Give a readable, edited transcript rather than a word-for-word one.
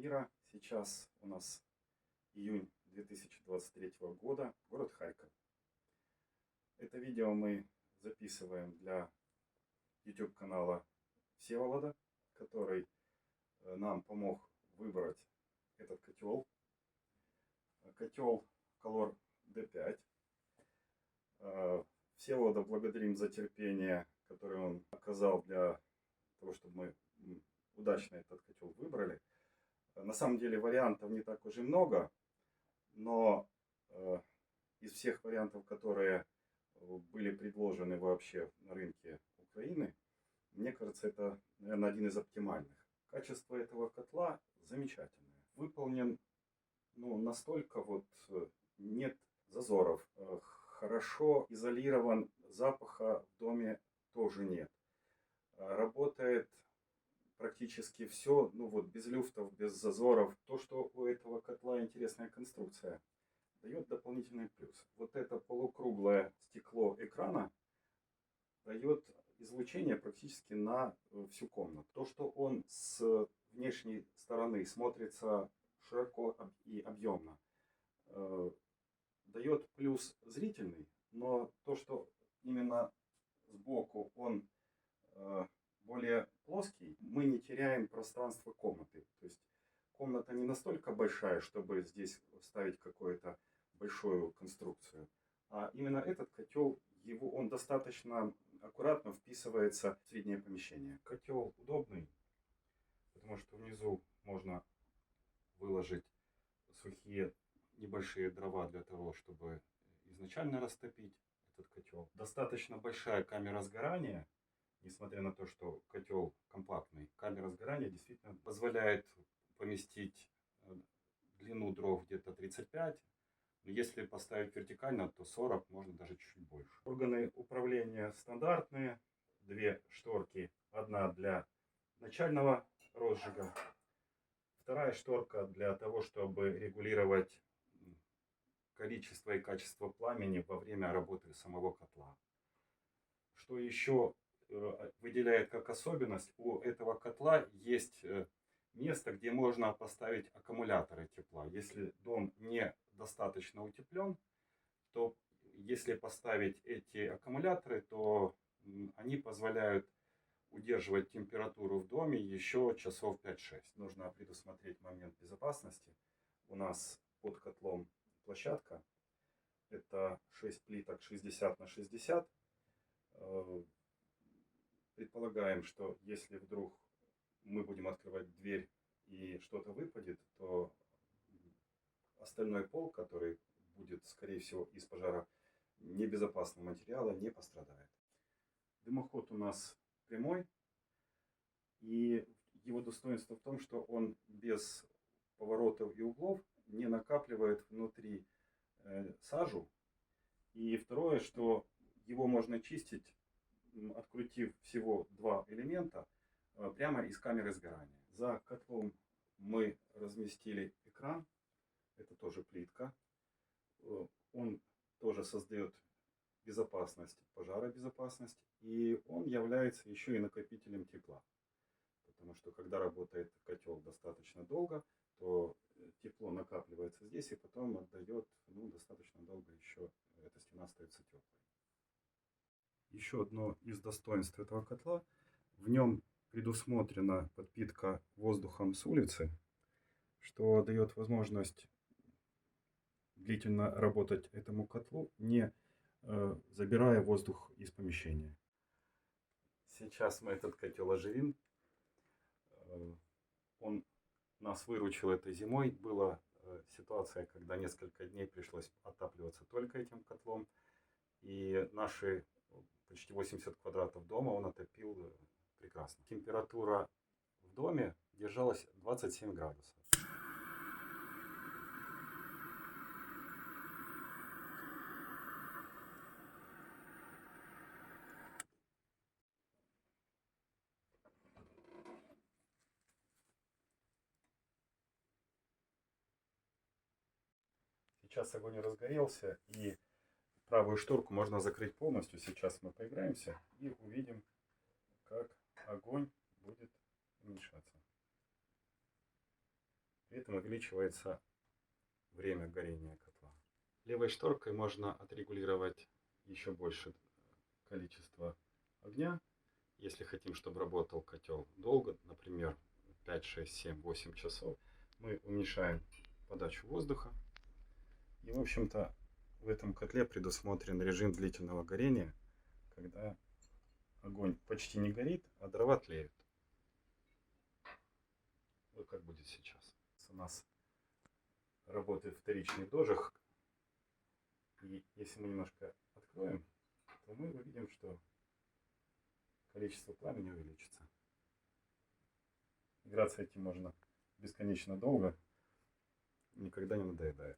мира. Сейчас у нас июнь 2023 года, город Харьков. Это видео мы записываем для YouTube канала Всеволода, который нам помог выбрать этот котел. Котел Color D5. Всеволода благодарим за терпение, которое он оказал для того, чтобы мы удачно этот котел выбрали. На самом деле вариантов не так уж и много, но из всех вариантов, которые были предложены вообще на рынке Украины, мне кажется, это, наверное, один из оптимальных. Качество этого котла замечательное. Выполнен настолько нет зазоров. Хорошо изолирован, запаха в доме тоже нет. Работает практически все, без люфтов, без зазоров. То, что у этого котла интересная конструкция, дает дополнительный плюс. Вот это полукруглое стекло экрана дает излучение практически на всю комнату. То, что он с внешней стороны смотрится широко и объемно, дает плюс зрительный, но то, что именно сбоку он более плоский, мы не теряем пространство комнаты. То есть комната не настолько большая, чтобы здесь ставить какую-то большую конструкцию. А именно этот котел, он достаточно аккуратно вписывается в среднее помещение. Котел удобный, потому что внизу можно выложить сухие небольшие дрова для того, чтобы изначально растопить этот котел. Достаточно большая камера сгорания. Несмотря на то, что котел компактный, камера сгорания действительно позволяет поместить длину дров где-то 35. Но если поставить вертикально, то 40, можно даже чуть-чуть больше. Органы управления стандартные. Две шторки. Одна для начального розжига. Вторая шторка для того, чтобы регулировать количество и качество пламени во время работы самого котла. Что еще выделяет как особенность, у этого котла есть место, где можно поставить аккумуляторы тепла. Если дом не достаточно утеплен, то если поставить эти аккумуляторы, то они позволяют удерживать температуру в доме еще часов 5-6. Нужно предусмотреть момент безопасности. У нас под котлом площадка. Это 6 плиток 60 на 60. Предполагаем, что если вдруг мы будем открывать дверь и что-то выпадет, то остальной пол, который будет, скорее всего, из пожара небезопасного материала, не пострадает. Дымоход у нас прямой, и его достоинство в том, что он без поворотов и углов не накапливает внутри сажу. И второе, что его можно чистить, открутив всего два элемента прямо из камеры сгорания. За котлом мы разместили экран. Это тоже плитка. Он тоже создает безопасность, пожаробезопасность. И он является еще и накопителем тепла. Потому что когда работает котел достаточно долго, то тепло накапливается здесь и потом отдает достаточно долго еще эта стена остается теплой. Еще одно из достоинств этого котла. В нем предусмотрена подпитка воздухом с улицы, что дает возможность длительно работать этому котлу, не забирая воздух из помещения. Сейчас мы этот котел оживим. Он нас выручил этой зимой. Была ситуация, когда несколько дней пришлось отапливаться только этим котлом. И наши почти 80 квадратов дома он отопил прекрасно. Температура в доме держалась 27 градусов. Сейчас огонь разгорелся, и правую шторку можно закрыть полностью. Сейчас мы поиграемся и увидим, как огонь будет уменьшаться. увеличивается время горения котла. Левой шторкой можно отрегулировать еще больше количество огня. Если хотим, чтобы работал котел долго, например, 5, 6, 7, 8 часов, мы уменьшаем подачу воздуха. И, в общем-то, в этом котле предусмотрен режим длительного горения, когда огонь почти не горит, а дрова тлеют. Вот как будет сейчас. У нас работает вторичный дождь. И если мы немножко откроем, то мы увидим, что количество пламени увеличится. Играться этим можно бесконечно долго, никогда не надоедает.